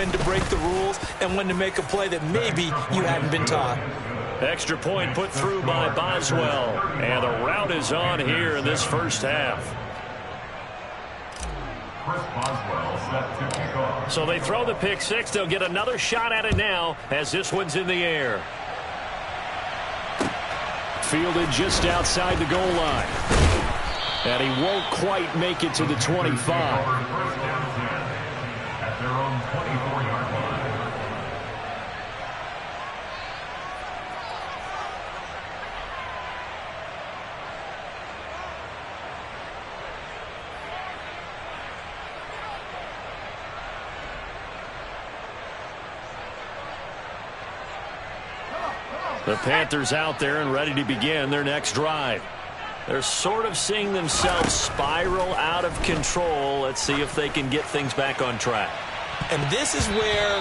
when to break the rules and when to make a play that maybe you hadn't been taught. Extra point put through by Boswell. And the route is on here in this first half. So they throw the pick six. They'll get another shot at it now as this one's in the air. Fielded just outside the goal line. And he won't quite make it to the 25. At their own 24-yard line. The Panthers out there and ready to begin their next drive. They're sort of seeing themselves spiral out of control. Let's see if they can get things back on track. And this is where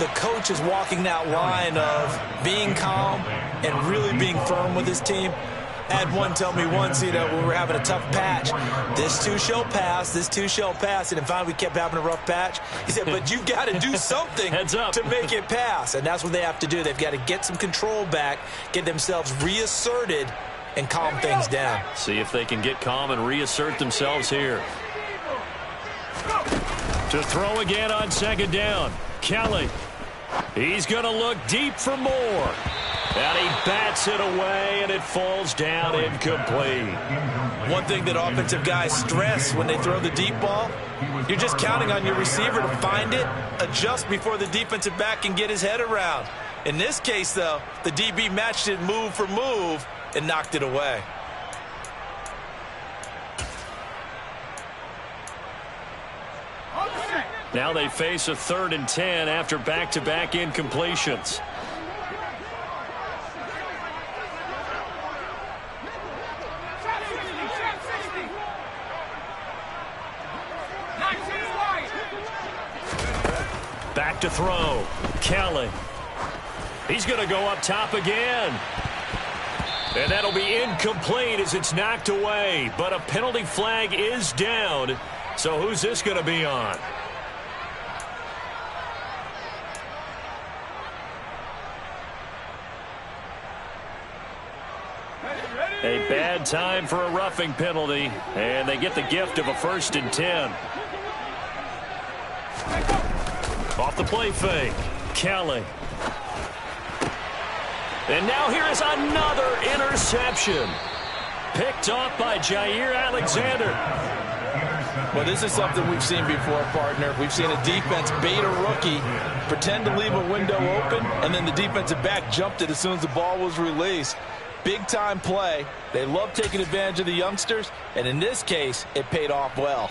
the coach is walking that line of being calm and really being firm with his team. I had one tell me once, when we were having a tough patch, this too shall pass, this too shall pass. And in fact, we kept having a rough patch. He said, but you've got to do something to make it pass. And that's what they have to do. They've got to get some control back, get themselves reasserted, and calm things down. See if they can get calm and reassert themselves here. To throw again on second down. Kelly. He's going to look deep for more. And he bats it away, and it falls down incomplete. One thing that offensive guys stress when they throw the deep ball, you're just counting on your receiver to find it, adjust before the defensive back can get his head around. In this case, though, the DB matched it move for move and knocked it away. Now they face a 3rd and 10 after back-to-back incompletions. Back to throw. Kelly. He's going to go up top again. And that'll be incomplete as it's knocked away. But a penalty flag is down. So who's this going to be on? A bad time for a roughing penalty. And they get the gift of a 1st and 10. Off the play fake. Kelly. And now here is another interception. Picked off by Jair Alexander. Well, this is something we've seen before, partner. We've seen a defense bait a rookie, pretend to leave a window open, and then the defensive back jumped it as soon as the ball was released. Big-time play. They love taking advantage of the youngsters, and in this case, it paid off well.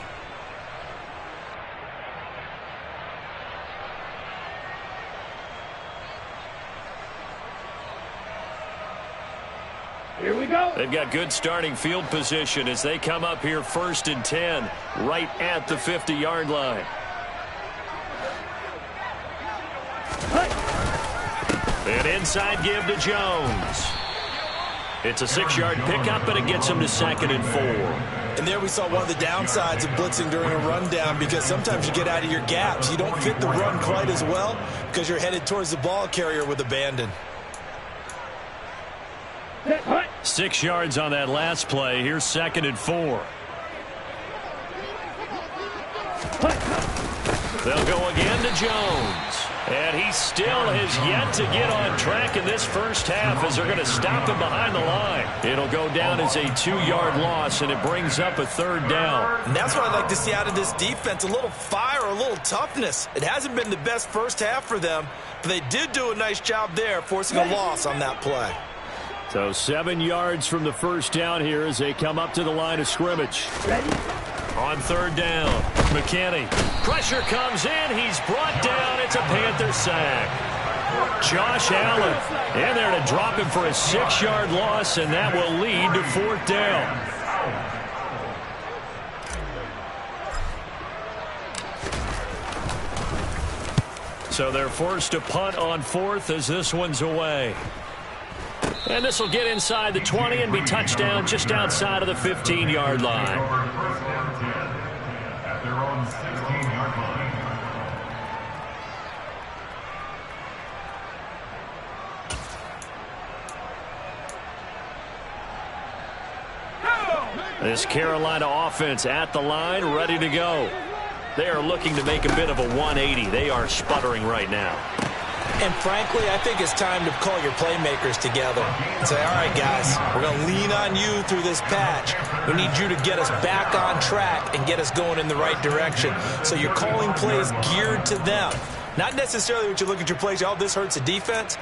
Here we go. They've got good starting field position as they come up here 1st and 10, right at the 50-yard line. An inside give to Jones. It's a 6-yard pickup, and it gets him to 2nd and 4. And there we saw one of the downsides of blitzing during a rundown, because sometimes you get out of your gaps. You don't fit the run quite as well because you're headed towards the ball carrier with abandon. 6 yards on that last play. Here's 2nd and 4. They'll go again to Jones. And he still has yet to get on track in this first half as they're going to stop him behind the line. It'll go down as a 2-yard loss, and it brings up a 3rd down. And that's what I'd like to see out of this defense, a little fire, a little toughness. It hasn't been the best first half for them, but they did do a nice job there, forcing a loss on that play. So 7 yards from the first down here as they come up to the line of scrimmage. Ready? On 3rd down, McKinney. Pressure comes in. He's brought down. It's a Panther sack. Josh Allen in there to drop him for a 6-yard loss, and that will lead to 4th down. So they're forced to punt on 4th as this one's away. And this will get inside the 20 and be touchdown just outside of the 15-yard line. This Carolina offense at the line, ready to go. They are looking to make a bit of a 180. They are sputtering right now. And frankly, I think it's time to call your playmakers together and say, all right, guys, we're going to lean on you through this patch. We need you to get us back on track and get us going in the right direction. So you're calling plays geared to them. Not necessarily what you look at your plays, oh, this hurts the defense.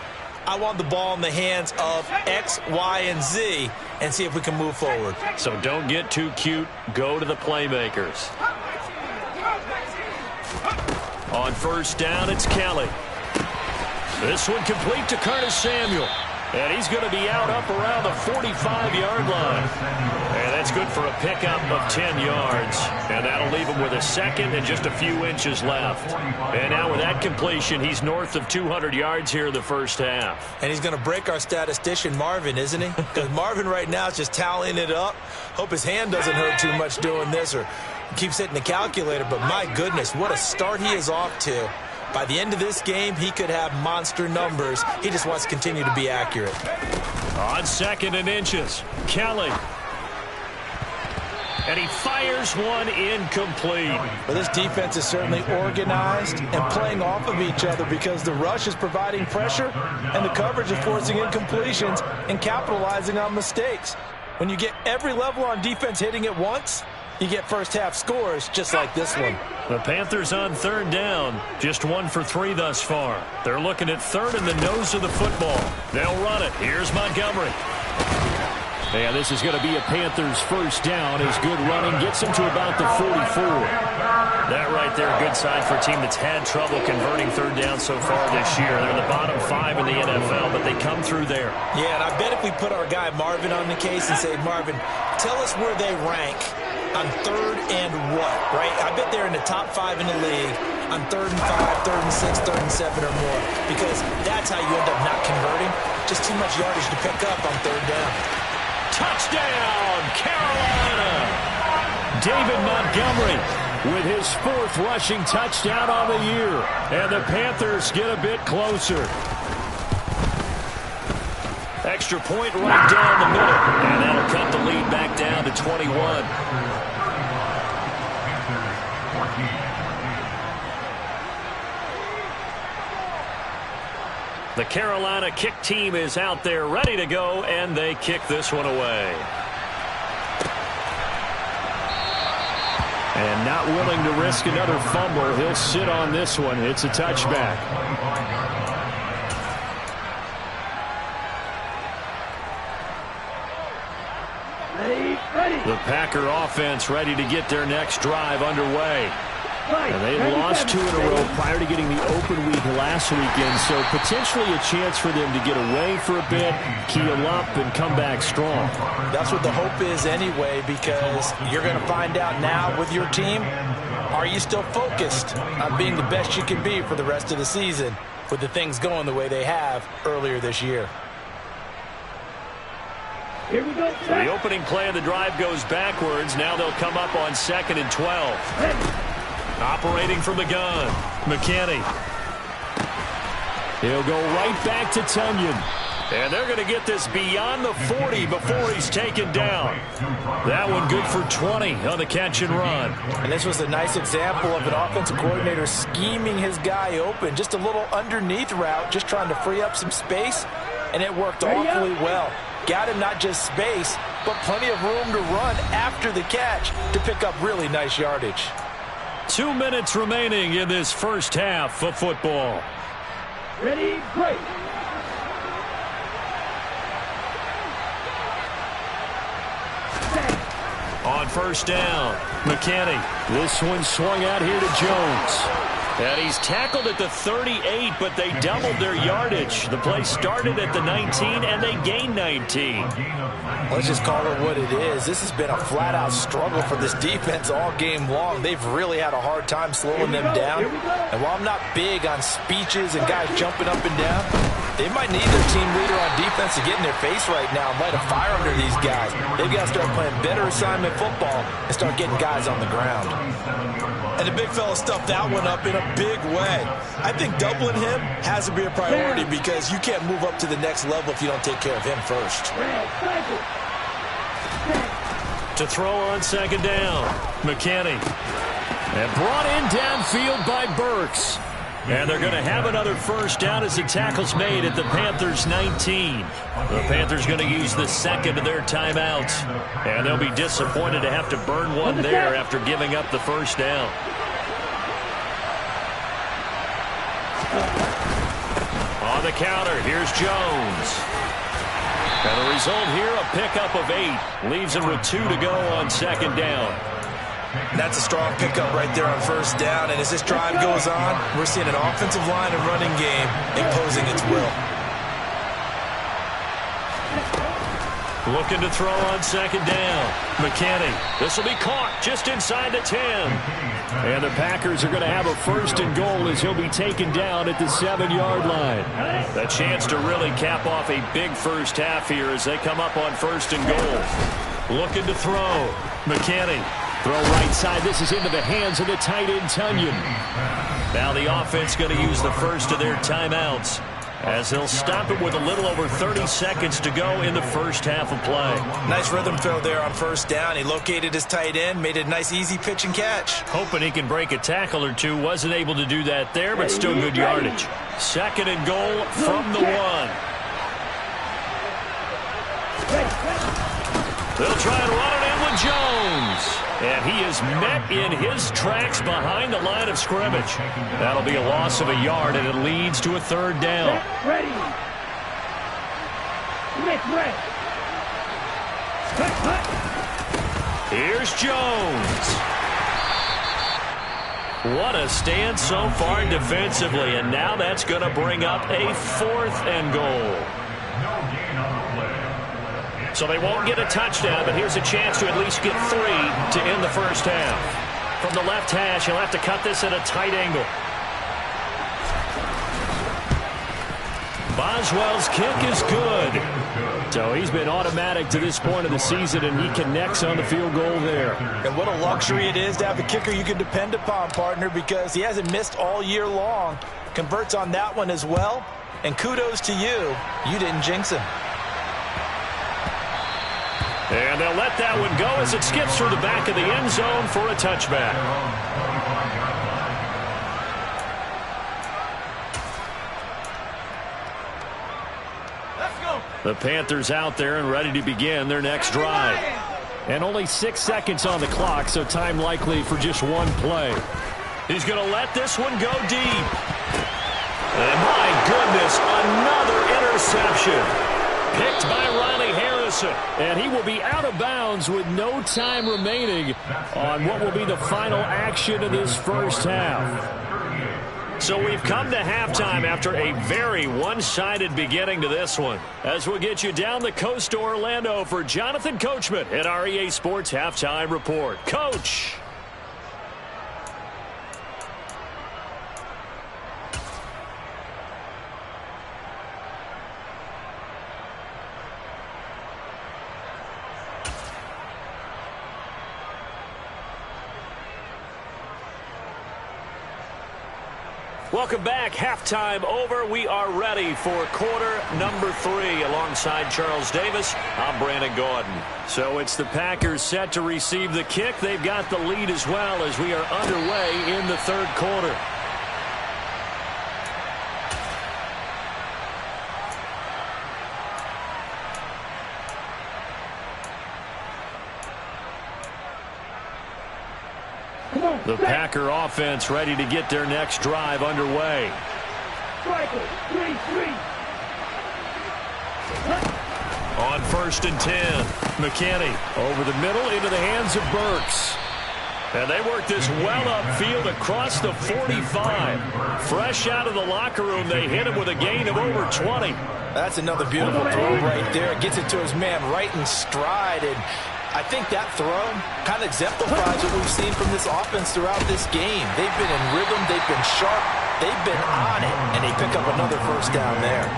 I want the ball in the hands of X, Y, and Z and see if we can move forward. So don't get too cute. Go to the playmakers. On first down, it's Kelly. This one complete to Curtis Samuel. And he's going to be out up around the 45-yard line. And that's good for a pickup of 10 yards. And that'll leave him with a second and just a few inches left. And now with that completion, he's north of 200 yards here in the first half. And he's going to break our statistician, Marvin, isn't he? Because Marvin right now is just tallying it up. Hope his hand doesn't hurt too much doing this or keeps hitting the calculator. But my goodness, what a start he is off to. By the end of this game, he could have monster numbers. He just wants to continue to be accurate. On second and inches, Kelly. And he fires one incomplete. Well, this defense is certainly organized and playing off of each other because the rush is providing pressure and the coverage is forcing incompletions and capitalizing on mistakes. When you get every level on defense hitting at once, you get first-half scores just like this one. The Panthers on third down, just 1 for 3 thus far. They're looking at third in the nose of the football. They'll run it. Here's Montgomery. And this is going to be a Panthers first down as good running gets them to about the 44. That right there, good sign for a team that's had trouble converting third down so far this year. They're the bottom 5 in the NFL, but they come through there. Yeah, and I bet if we put our guy Marvin on the case and say, Marvin, tell us where they rank on third and what, right? I bet they're in the top 5 in the league on third and 5, third and 6, third and 7 or more, because that's how you end up not converting. Just too much yardage to pick up on third down. Touchdown, Carolina! David Montgomery with his 4th rushing touchdown on the year. And the Panthers get a bit closer. Extra point right down the middle. And that'll cut the lead back down to 21. The Carolina kick team is out there ready to go, and they kick this one away. And not willing to risk another fumble. He'll sit on this one. It's a touchback. The Packer offense ready to get their next drive underway. And they had lost 2 in a row prior to getting the open week last weekend, so potentially a chance for them to get away for a bit, keel up, and come back strong. That's what the hope is anyway, because you're going to find out now with your team, are you still focused on being the best you can be for the rest of the season with the things going the way they have earlier this year? Here we go. So the opening play of the drive goes backwards. Now they'll come up on 2nd and 12. Operating from the gun, McKinney. He'll go right back to Tunyon. And they're going to get this beyond the 40 before he's taken down. That one good for 20 on the catch and run. And this was a nice example of an offensive coordinator scheming his guy open. Just a little underneath route, just trying to free up some space. And it worked awfully well. Got him not just space, but plenty of room to run after the catch to pick up really nice yardage. 2 minutes remaining in this first half of football. Ready, great. On first down, McKinney. This one swung out here to Jones. And he's tackled at the 38, but they doubled their yardage. The play started at the 19, and they gained 19. Let's just call it what it is. This has been a flat-out struggle for this defense all game long. They've really had a hard time slowing them down. And while I'm not big on speeches and guys jumping up and down, they might need their team leader on defense to get in their face right now and light a fire under these guys. They've got to start playing better assignment football and start getting guys on the ground. And the big fella stuffed that one up in a big way. I think doubling him has to be a priority because you can't move up to the next level if you don't take care of him first. To throw on second down. McKinney. And brought in downfield by Burks. And they're going to have another first down as the tackle's made at the Panthers' 19. The Panthers going to use the second of their timeouts. And they'll be disappointed to have to burn one there after giving up the first down. On the counter, here's Jones. And the result here, a pickup of 8. Leaves him with 2 to go on second down. That's a strong pickup right there on first down. And as this drive goes on, we're seeing an offensive line and running game imposing its will. Looking to throw on second down. McKinney. This will be caught just inside the 10. And the Packers are going to have a first and goal as he'll be taken down at the 7-yard line. A chance to really cap off a big first half here as they come up on first and goal. Looking to throw. McKinney. Throw right side. This is into the hands of the tight end, Tunyon. Now the offense going to use the first of their timeouts as they'll stop it with a little over 30 seconds to go in the first half of play. Nice rhythm throw there on first down. He located his tight end, made it a nice easy pitch and catch. Hoping he can break a tackle or two. Wasn't able to do that there, but still good yardage. Second and goal from the 1. They'll try and run it in with Jones. And he is met in his tracks behind the line of scrimmage. That'll be a loss of a yard, and it leads to a third down. Ready. Here's Jones. What a stand so far defensively, and now that's going to bring up a 4th and goal. So they won't get a touchdown, but here's a chance to at least get 3 to end the first half. From the left hash, he'll have to cut this at a tight angle. Boswell's kick is good. So he's been automatic to this point of the season, and he connects on the field goal there. And what a luxury it is to have a kicker you can depend upon, partner, because he hasn't missed all year long. Converts on that one as well. And kudos to you. You didn't jinx him. And they'll let that one go as it skips through the back of the end zone for a touchback. The Panthers out there and ready to begin their next drive. And only 6 seconds on the clock, so time likely for just one play. He's going to let this one go deep. And my goodness, another interception. Picked by Riley Harrison. And he will be out of bounds with no time remaining on what will be the final action of this first half. So we've come to halftime after a very one-sided beginning to this one. As we'll get you down the coast to Orlando for Jonathan Coachman at our EA Sports Halftime Report. Coach! Welcome back. Halftime over. We are ready for quarter number 3 alongside Charles Davis. I'm Brandon Gordon. So it's the Packers set to receive the kick. They've got the lead as well as we are underway in the third quarter. The Packer offense ready to get their next drive underway. On first and 10, McKinney over the middle into the hands of Burks. And they work this well upfield across the 45. Fresh out of the locker room, they hit him with a gain of over 20. That's another beautiful throw right there. Gets it to his man right in stride. And I think that throw kind of exemplifies what we've seen from this offense throughout this game. They've been in rhythm. They've been sharp. They've been on it. And they pick up another first down there.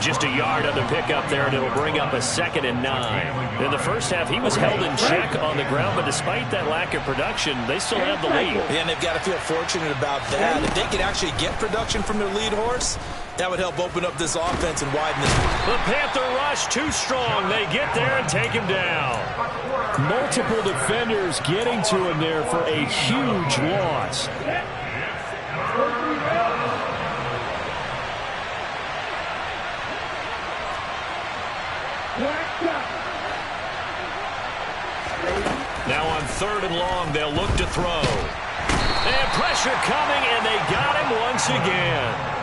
Just a yard on the pickup there, and it'll bring up a 2nd and 9. In the first half, he was held in check on the ground, but despite that lack of production, they still have the lead. Yeah, and they've got to feel fortunate about that. If they could actually get production from their lead horse, That would help open up this offense and widen this. The Panther rush too strong. They get there and take him down. Multiple defenders getting to him there for a huge loss. Now on 3rd and long, they'll look to throw. And pressure coming, and they got him once again.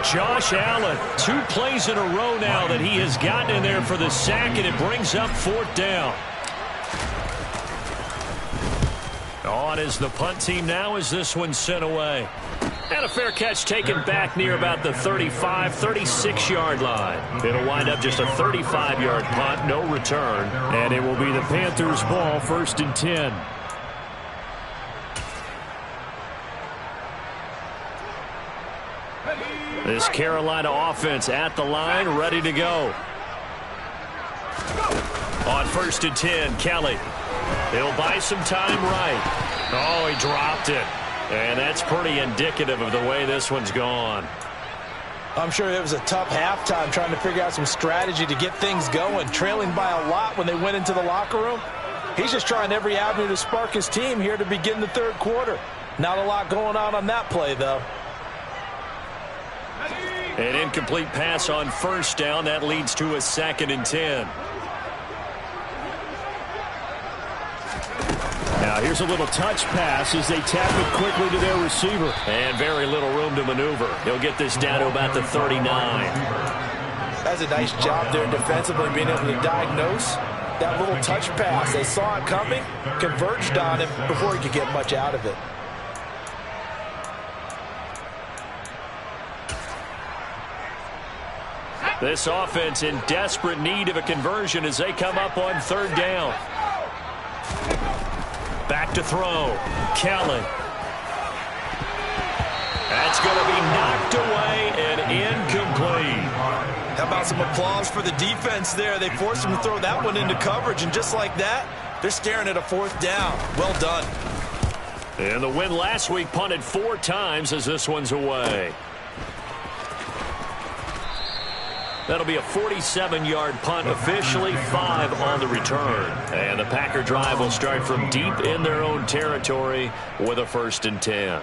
Josh Allen, 2 plays in a row now that he has gotten in there for the sack, and it brings up 4th down. On is the punt team now as this one's sent away. And a fair catch taken back near about the 35, 36-yard line. It'll wind up just a 35-yard punt, no return. And it will be the Panthers' ball, 1st and 10. This Carolina offense at the line, ready to go. On 1st and 10, Kelly. He'll buy some time right. Oh, he dropped it. And that's pretty indicative of the way this one's gone. I'm sure it was a tough halftime trying to figure out some strategy to get things going. Trailing by a lot when they went into the locker room. He's just trying every avenue to spark his team here to begin the 3rd quarter. Not a lot going on that play, though. An incomplete pass on 1st down. That leads to a 2nd and 10. Now here's a little touch pass as they tap it quickly to their receiver. And very little room to maneuver. He'll get this down to about the 39. That's a nice job there defensively, being able to diagnose that little touch pass. They saw it coming, converged on him before he could get much out of it. This offense in desperate need of a conversion as they come up on 3rd down. Back to throw. Kelly. That's going to be knocked away and incomplete. How about some applause for the defense there? They forced him to throw that one into coverage, and just like that, they're staring at a 4th down. Well done. And the win last week punted 4 times as this one's away. That'll be a 47-yard punt, officially 5 on the return. And the Packer drive will start from deep in their own territory with a 1st and 10.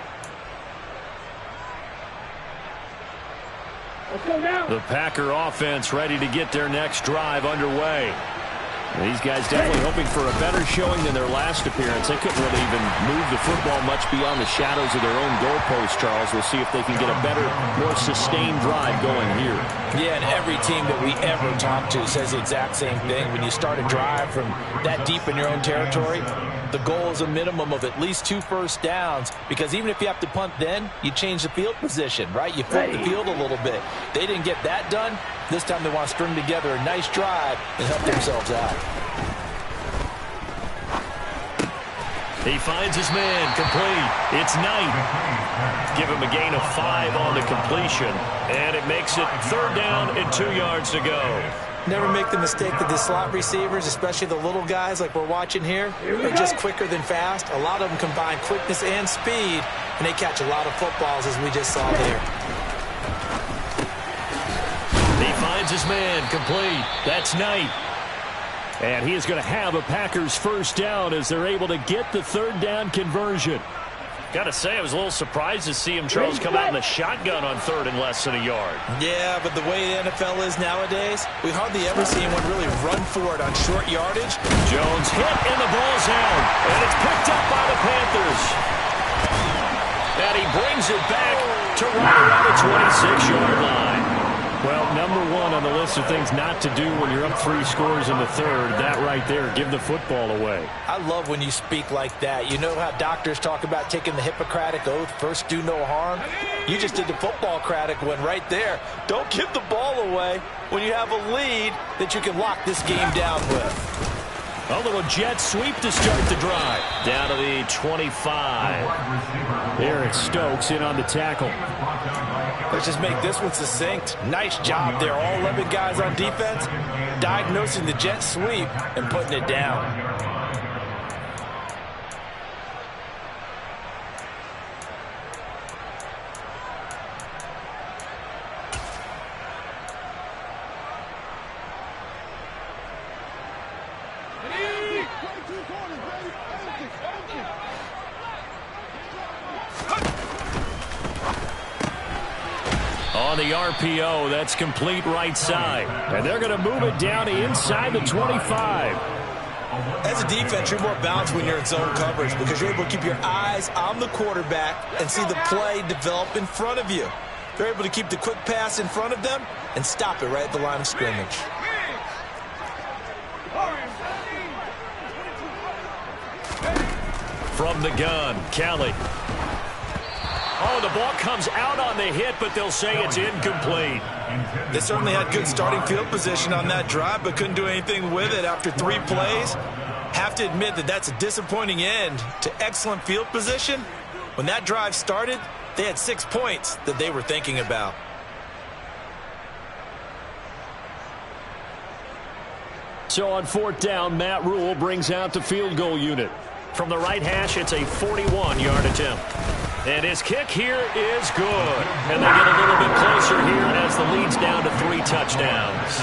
Let's go now. The Packer offense ready to get their next drive underway. These guys definitely hoping for a better showing than their last appearance. They couldn't really even move the football much beyond the shadows of their own goalpost, Charles. We'll see if they can get a better, more sustained drive going here. Yeah, and every team that we ever talk to says the exact same thing. When you start a drive from that deep in your own territory, the goal is a minimum of at least 2 first downs, because even if you have to punt then, you change the field position, right? You flip the field a little bit. They didn't get that done. This time they want to string together a nice drive and help themselves out. He finds his man, complete. It's Knight. Give him a gain of 5 on the completion, and it makes it 3rd down and 2 yards to go. Never make the mistake that the slot receivers, especially the little guys like we're watching here, are just quicker than fast. A lot of them combine quickness and speed, and they catch a lot of footballs, as we just saw there. He finds his man, complete. That's Knight. And he is going to have a Packers 1st down as they're able to get the 3rd down conversion. Got to say, I was a little surprised to see him, Charles, come out in the shotgun on 3rd and less than a yard. Yeah, but the way the NFL is nowadays, we hardly ever see anyone really run for it on short yardage. Jones hit, and the ball's out. And it's picked up by the Panthers. And he brings it back to right around the 26-yard line. Well, number 1 on the list of things not to do when you're up 3 scores in the 3rd, that right there, give the football away. I love when you speak like that. You know how doctors talk about taking the Hippocratic Oath, first do no harm? You just did the football-cratic one right there. Don't give the ball away when you have a lead that you can lock this game down with. A little jet sweep to start the drive. Down to the 25. Eric Stokes in on the tackle. Let's just make this one succinct. Nice job there. All 11 guys on defense diagnosing the jet sweep and putting it down. on the RPO. That's complete right side. And they're going to move it down to inside the 25. As a defense, you're more balanced when you're in zone coverage because you're able to keep your eyes on the quarterback and see the play develop in front of you. They're able to keep the quick pass in front of them and stop it right at the line of scrimmage. From the gun, Kelly. Oh, the ball comes out on the hit, but they'll say it's incomplete. They certainly had good starting field position on that drive, but couldn't do anything with it after 3 plays. Have to admit that that's a disappointing end to excellent field position. When that drive started, they had 6 points that they were thinking about. So on 4th down, Matt Rule brings out the field goal unit. From the right hash, it's a 41-yard attempt. And his kick here is good. And they get a little bit closer here as the lead's down to 3 touchdowns.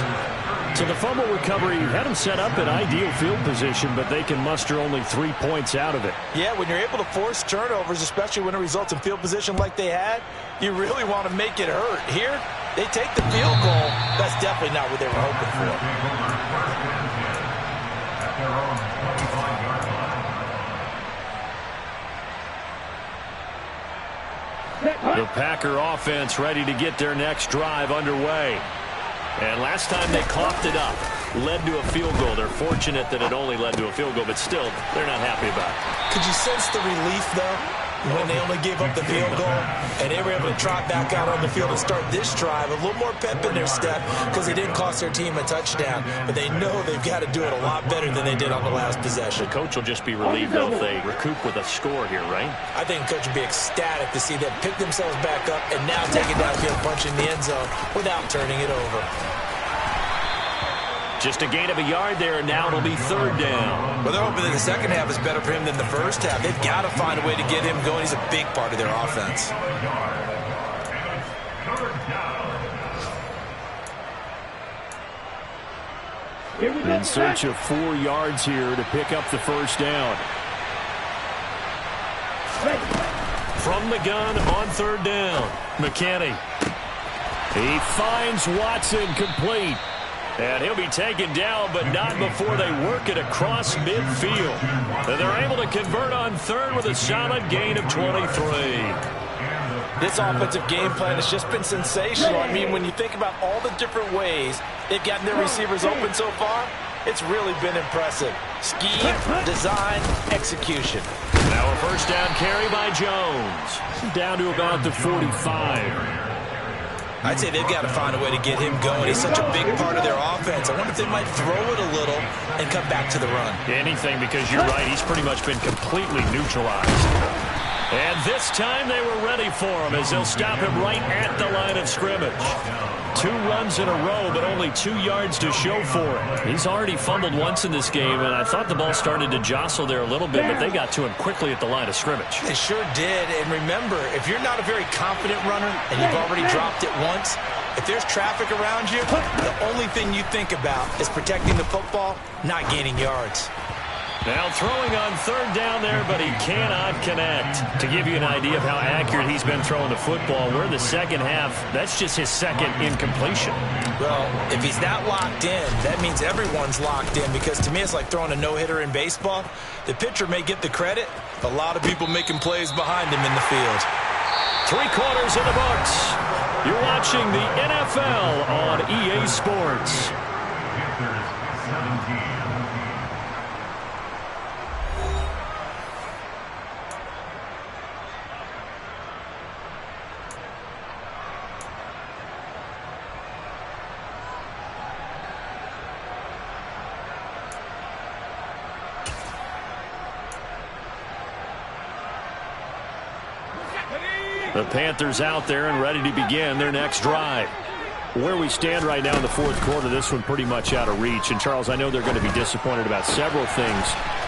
So the fumble recovery had them set up in ideal field position, but they can muster only 3 points out of it. Yeah, when you're able to force turnovers, especially when it results in field position like they had, you really want to make it hurt. Here, they take the field goal. That's definitely not what they were hoping for. The Packer offense ready to get their next drive underway. And last time they coughed it up, led to a field goal. They're fortunate that it only led to a field goal, but still, they're not happy about it. Could you sense the relief, though, when they only gave up the field goal and they were able to trot back out on the field and start this drive? A little more pep in their step because they didn't cost their team a touchdown, but they know they've got to do it a lot better than they did on the last possession. The coach will just be relieved, though, if they recoup with a score here, right? I think the coach would be ecstatic to see them pick themselves back up and now take it downfield, punch in the end zone without turning it over. Just a gain of a yard there, and now it'll be 3rd down. Well, they're hoping that the second half is better for him than the first half. They've got to find a way to get him going. He's a big part of their offense. In search of 4 yards here to pick up the first down. From the gun on 3rd down, McKinney. He finds Watson complete. And he'll be taken down, but not before they work it across midfield. And they're able to convert on 3rd with a solid gain of 23. This offensive game plan has just been sensational. I mean, when you think about all the different ways they've gotten their receivers open so far, it's really been impressive. Scheme, design, execution. Now a first down carry by Jones. Down to about the 45. I'd say they've got to find a way to get him going. He's such a big part of their offense. I wonder if they might throw it a little and come back to the run. Anything, because you're right. He's pretty much been completely neutralized. And this time they were ready for him as they'll stop him right at the line of scrimmage. 2 runs in a row, but only 2 yards to show for it. He's already fumbled once in this game, and I thought the ball started to jostle there a little bit, but they got to him quickly at the line of scrimmage. They sure did. And remember, if you're not a very confident runner and you've already dropped it once, if there's traffic around you, the only thing you think about is protecting the football, not gaining yards. Now throwing on 3rd down there, but he cannot connect. To give you an idea of how accurate he's been throwing the football, we're in the second half. That's just his 2nd incompletion. Well, if he's that locked in, that means everyone's locked in, because to me it's like throwing a no-hitter in baseball. The pitcher may get the credit, but a lot of people making plays behind him in the field. 3 quarters in the books. You're watching the NFL on EA Sports. The Panthers out there and ready to begin their next drive. Where we stand right now in the 4th quarter, this one pretty much out of reach. And, Charles, I know they're going to be disappointed about several things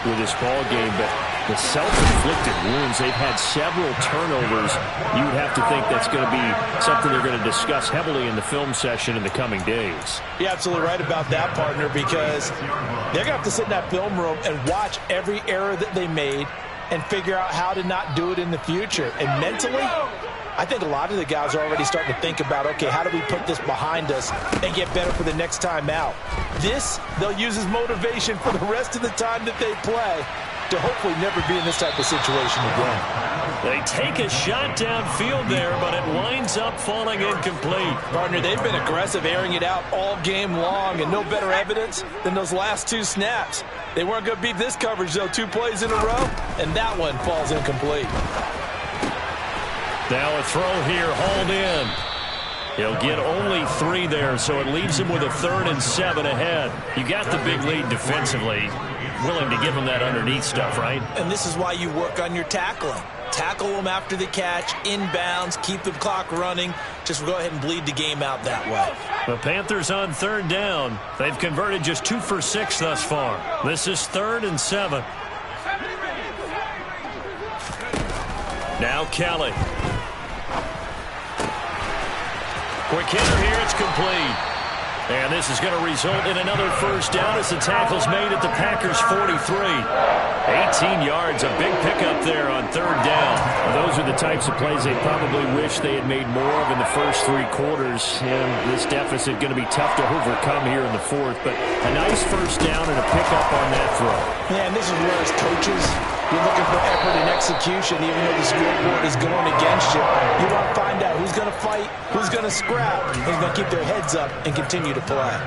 with this ball game, but the self-inflicted wounds, they've had several turnovers. You would have to think that's going to be something they're going to discuss heavily in the film session in the coming days. You're absolutely right about that, partner, because they're going to have to sit in that film room and watch every error that they made and figure out how to not do it in the future. And mentally, I think a lot of the guys are already starting to think about, okay, how do we put this behind us and get better for the next time out? This, they'll use as motivation for the rest of the time that they play to hopefully never be in this type of situation again. They take a shot downfield there, but it winds up falling incomplete. Partner, they've been aggressive, airing it out all game long, and no better evidence than those last 2 snaps. They weren't going to beat this coverage, though, 2 plays in a row, and that one falls incomplete. Now a throw here, hauled in. He'll get only 3 there, so it leaves him with a 3rd and 7 ahead. You got the big lead defensively. Willing to give him that underneath stuff, right? And this is why you work on your tackling. Tackle them after the catch, inbounds, keep the clock running. Just go ahead and bleed the game out that way. The Panthers on 3rd down. They've converted just 2 for 6 thus far. This is 3rd and 7. Now Kelly. Quick hitter here, it's complete. And this is going to result in another first down as the tackle's made at the Packers' 43. 18 yards, a big pickup there on 3rd down. Well, those are the types of plays they probably wish they had made more of in the first 3 quarters. And this deficit going to be tough to overcome here in the 4th. But a nice first down and a pickup on that throw. Yeah, and this is where as coaches, you're looking for effort and execution, even though the scoreboard is going against you. You want to find out who's going to fight, who's going to scrap, who's going to keep their heads up and continue to play.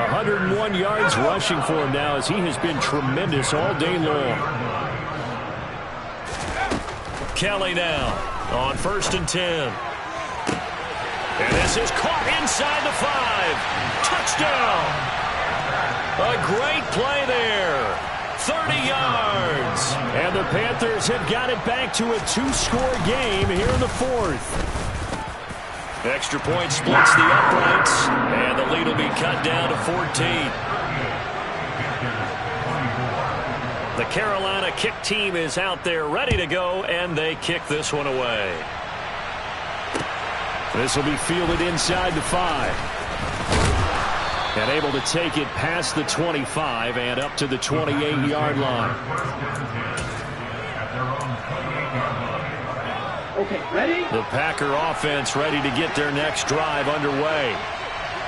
101 yards rushing for him now as he has been tremendous all day long. Kelly now on 1st and 10. And this is caught inside the 5. Touchdown. A great play there. 30 yards. And the Panthers have got it back to a 2-score game here in the 4th. Extra point splits the uprights, and the lead will be cut down to 14. The Carolina kick team is out there ready to go, and they kick this one away. This will be fielded inside the 5. And able to take it past the 25 and up to the 28-yard line. Okay, ready? The Packer offense ready to get their next drive underway.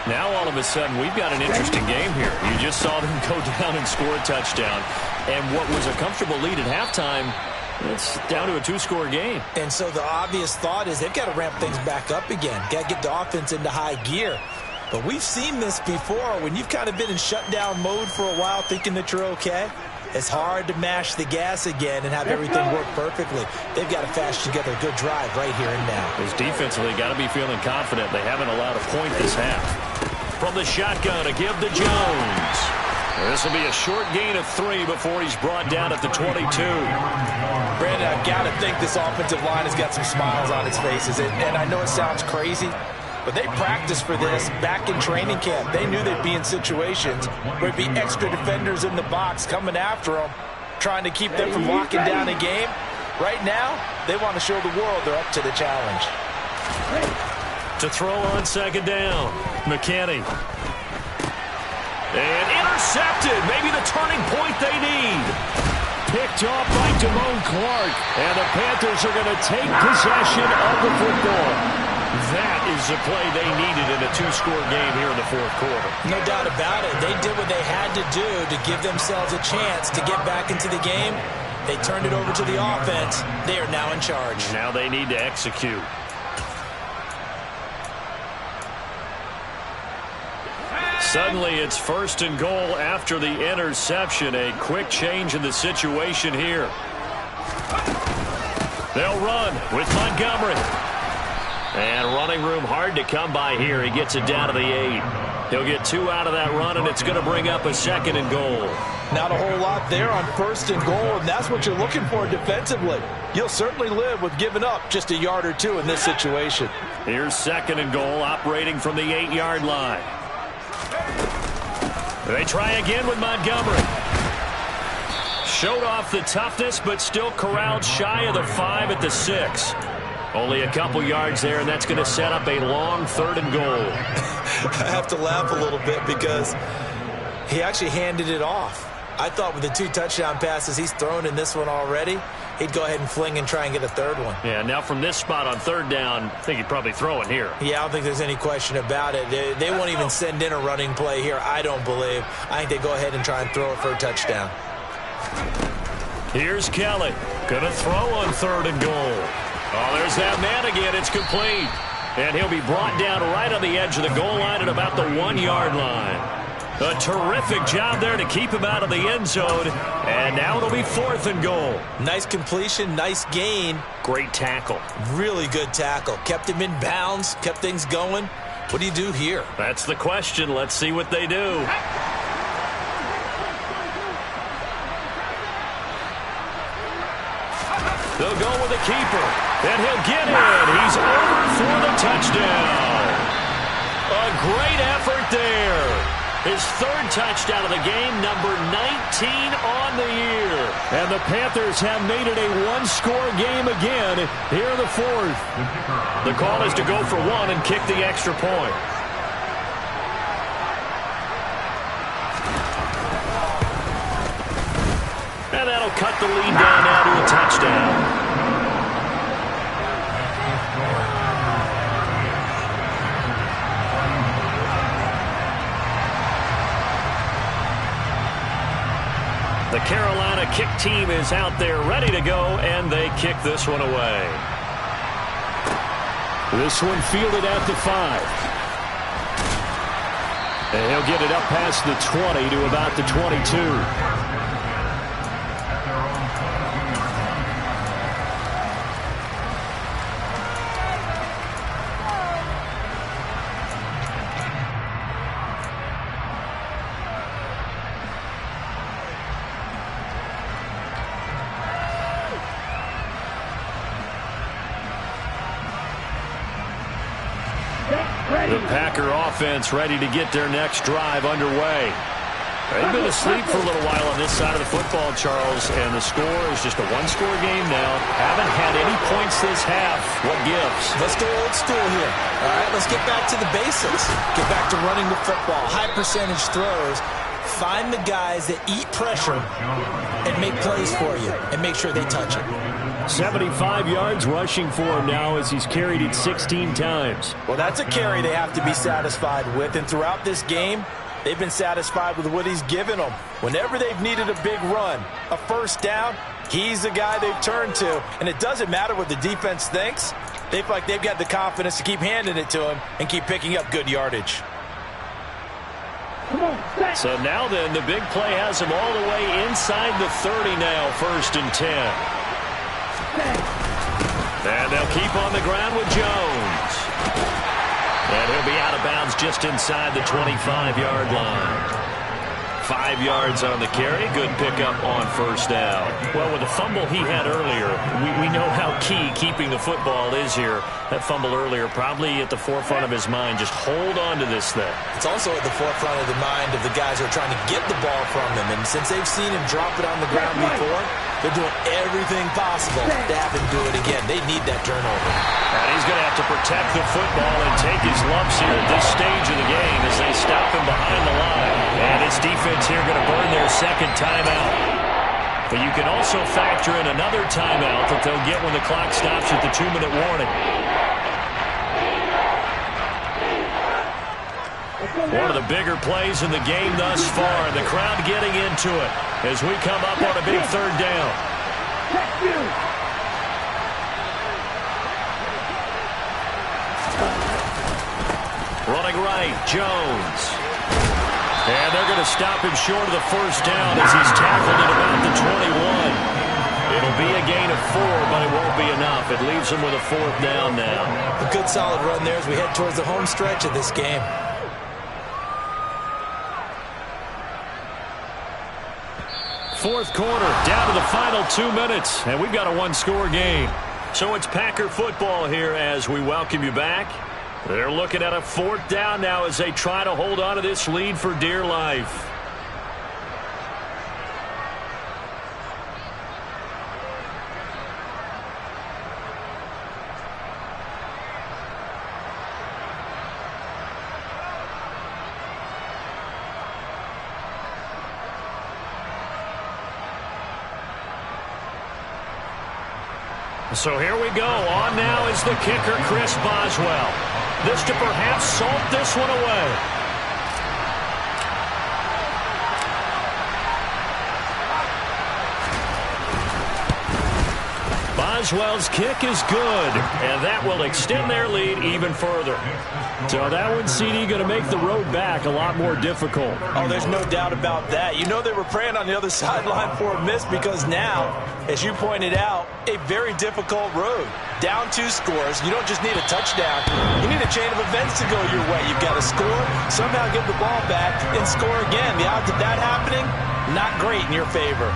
Now all of a sudden we've got an interesting game here. You just saw them go down and score a touchdown. And what was a comfortable lead at halftime, it's down to a 2-score game. And so the obvious thought is they've got to ramp things back up again. Got to get the offense into high gear. But we've seen this before when you've kind of been in shutdown mode for a while thinking that you're okay. It's hard to mash the gas again and have everything work perfectly. They've got to fashion together a good drive right here and now. Because defensively, got to be feeling confident. They haven't allowed a point this half. From the shotgun, a give to Jones. This will be a short gain of 3 before he's brought down at the 22. Brandon, I've got to think this offensive line has got some smiles on its faces. And I know it sounds crazy, but they practiced for this back in training camp. They knew they'd be in situations where there'd be extra defenders in the box coming after them, trying to keep them from locking down a game. Right now, they want to show the world they're up to the challenge. To throw on 2nd down, McKinney. And intercepted. Maybe the turning point they need. Picked off by Damone Clark. And the Panthers are going to take possession of the football. That is the play they needed in a 2-score game here in the 4th quarter. No doubt about it. They did what they had to do to give themselves a chance to get back into the game. They turned it over to the offense. They are now in charge. Now they need to execute. Suddenly it's 1st and goal after the interception. A quick change in the situation here. They'll run with Montgomery. And running room hard to come by here. He gets it down to the 8. He'll get 2 out of that run, and it's going to bring up a 2nd and goal. Not a whole lot there on 1st and goal, and that's what you're looking for defensively. You'll certainly live with giving up just a yard or 2 in this situation. Here's 2nd and goal, operating from the 8-yard line. They try again with Montgomery. Showed off the toughness, but still corralled shy of the 5 at the 6. Only a couple yards there, and that's going to set up a long 3rd and goal. I have to laugh a little bit because he actually handed it off. I thought with the 2 touchdown passes he's thrown in this one already, he'd go ahead and fling and try and get a third one. Yeah, now from this spot on third down, I think he'd probably throw it here. Yeah, I don't think there's any question about it. They won't even send in a running play here, I don't believe. I think they go ahead and try and throw it for a touchdown. Here's Kelly. Going to throw on third and goal. Oh, there's that man again. It's complete. And he'll be brought down right on the edge of the goal line at about the 1-yard line. A terrific job there to keep him out of the end zone. And now it'll be 4th and goal. Nice completion, nice gain. Great tackle. Really good tackle. Kept him in bounds, kept things going. What do you do here? That's the question. Let's see what they do. They'll go with the keeper, and he'll get in. He's over for the touchdown. A great effort there. His 3rd touchdown of the game, number 19 on the year. And the Panthers have made it a one-score game again here in the 4th. The call is to go for 1 and kick the extra point. And that'll cut the lead down now to a touchdown. The Carolina kick team is out there ready to go, and they kick this one away. This one fielded at the 5. And he'll get it up past the 20 to about the 22. The Packer offense ready to get their next drive underway. They've been asleep for a little while on this side of the football, Charles, and the score is just a one-score game now. Haven't had any points this half. What gives? Let's go old school here. All right, let's get back to the basics. Get back to running the football, high percentage throws. Find the guys that eat pressure and make plays for you and make sure they touch it. 75 yards rushing for him now as he's carried it 16 times. Well, that's a carry they have to be satisfied with. And throughout this game, they've been satisfied with what he's given them. Whenever they've needed a big run, a first down, he's the guy they've turned to. And it doesn't matter what the defense thinks. They feel like they've got the confidence to keep handing it to him and keep picking up good yardage. So now then, the big play has him all the way inside the 30 now, 1st and 10. And they'll keep on the ground with Jones. And he'll be out of bounds just inside the 25-yard line. 5 yards on the carry. Good pickup on first down. Well, with the fumble he had earlier, we know how key keeping the football is here. That fumble earlier probably at the forefront of his mind. Just hold on to this thing. It's also at the forefront of the mind of the guys who are trying to get the ball from him. And since they've seen him drop it on the ground before, they're doing everything possible to have him do it again. They need that turnover. And he's going to have to protect the football and take his lumps here at this stage of the game as they stop him behind the line. And his defense here going to burn their 2nd timeout. But you can also factor in another timeout that they'll get when the clock stops at the 2-minute warning. One of the bigger plays in the game thus far, and the crowd getting into it as we come up on a big 3rd down. Running right, Jones. And they're going to stop him short of the first down as he's tackled at about the 21. It'll be a gain of 4, but it won't be enough. It leaves him with a 4th down now. A good solid run there as we head towards the home stretch of this game. Fourth quarter, down to the final 2 minutes, and we've got a one-score game. So it's Packer football here as we welcome you back. They're looking at a 4th down now as they try to hold on to this lead for dear life. So here we go. On now is the kicker, Chris Boswell. This to perhaps salt this one away. Boswell's kick is good, and that will extend their lead even further. So that one, CD, going to make the road back a lot more difficult. Oh, there's no doubt about that. You know they were praying on the other sideline for a miss because now, as you pointed out, a very difficult road. Down 2 scores. You don't just need a touchdown. You need a chain of events to go your way. You've got to score, somehow get the ball back, and score again. The odds of that happening, not great in your favor.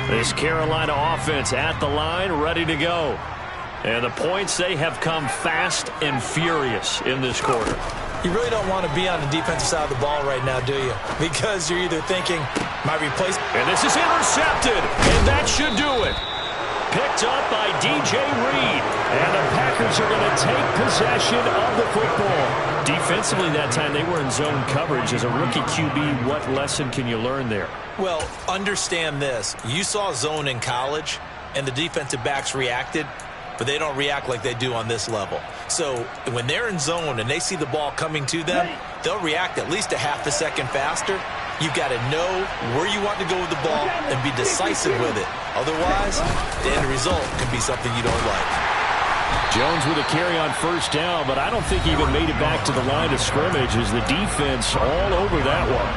This Carolina offense at the line, ready to go. And the points, they have come fast and furious in this quarter. You really don't want to be on the defensive side of the ball right now, do you? Because you're either thinking, my replacement. And this is intercepted, and that should do it. Picked up by DJ Reed. And the Packers are going to take possession of the football. Defensively that time, they were in zone coverage. As a rookie QB, what lesson can you learn there? Well, understand this. You saw zone in college, and the defensive backs reacted, but they don't react like they do on this level. So when they're in zone and they see the ball coming to them, they'll react at least a half a second faster. You've got to know where you want to go with the ball and be decisive with it. Otherwise, the end result can be something you don't like. Jones with a carry on first down, but I don't think he even made it back to the line of scrimmage as the defense all over that one.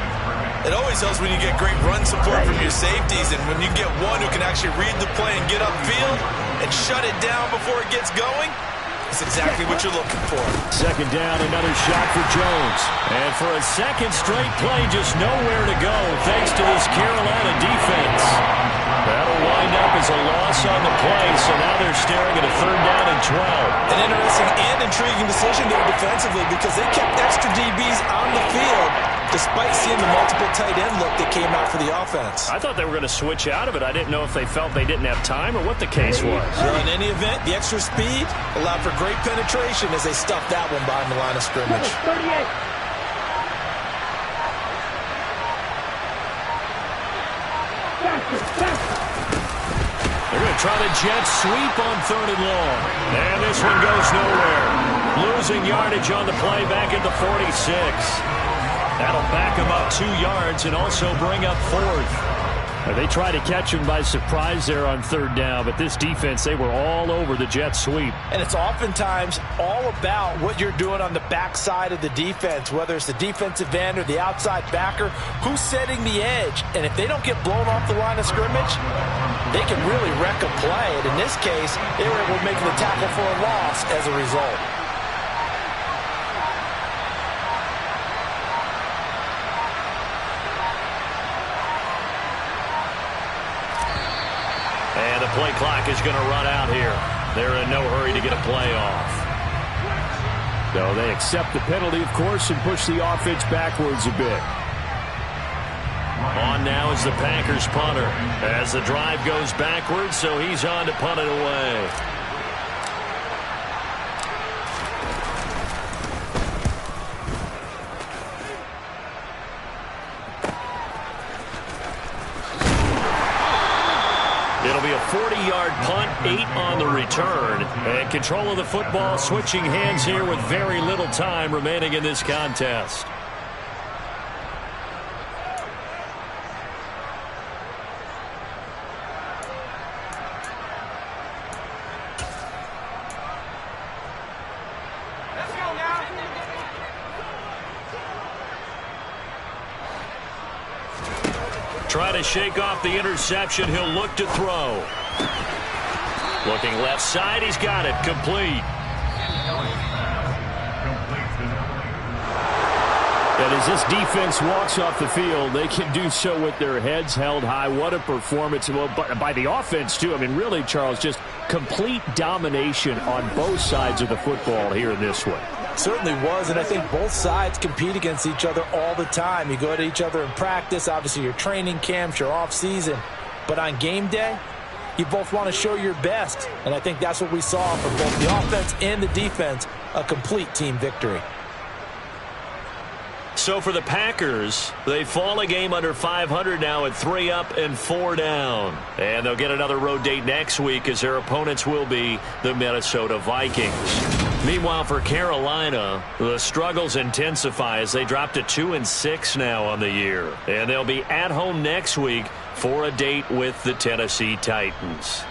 It always helps when you get great run support from your safeties, and when you get one who can actually read the play and get upfield and shut it down before it gets going, it's exactly what you're looking for. Second down, another shot for Jones. And for a second straight play, just nowhere to go thanks to this Carolina defense. That'll wind up as a loss on the play, so now they're staring at a 3rd down and 12. An interesting and intriguing decision there defensively because they kept extra DBs on the field despite seeing the multiple tight end look that came out for the offense. I thought they were going to switch out of it. I didn't know if they felt they didn't have time or what the case was. Well, in any event, the extra speed allowed for great penetration as they stuffed that one behind the line of scrimmage. 38. They're going to try the jet sweep on 3rd and long. And this one goes nowhere. Losing yardage on the play back at the 46. That'll back them up 2 yards and also bring up 4th. They tried to catch him by surprise there on 3rd down, but this defense, they were all over the jet sweep. And it's oftentimes all about what you're doing on the backside of the defense, whether it's the defensive end or the outside backer, who's setting the edge. And if they don't get blown off the line of scrimmage, they can really wreck a play. And in this case, they were able to make the tackle for a loss as a result. And the play clock is going to run out here. They're in no hurry to get a play off. So they accept the penalty, of course, and push the offense backwards a bit. On now is the Packers punter as the drive goes backwards, so he's on to punt it away. It'll be a 40-yard punt, 8 on the return. And control of the football switching hands here with very little time remaining in this contest. Try to shake off the interception. He'll look to throw. Looking left side. He's got it. Complete. And as this defense walks off the field, they can do so with their heads held high. What a performance by the offense, too. I mean, really, Charles, just complete domination on both sides of the football here in this one. Certainly was, and I think both sides compete against each other all the time. You go to each other in practice, obviously your training camps, your off season, but on game day, You both want to show your best, and I think that's what we saw from both the offense and the defense, a complete team victory. So for the Packers, they fall a game under 500 now at 3 up and 4 down. And they'll get another road date next week as their opponents will be the Minnesota Vikings. Meanwhile, for Carolina, the struggles intensify as they drop to 2-6 now on the year. And they'll be at home next week for a date with the Tennessee Titans.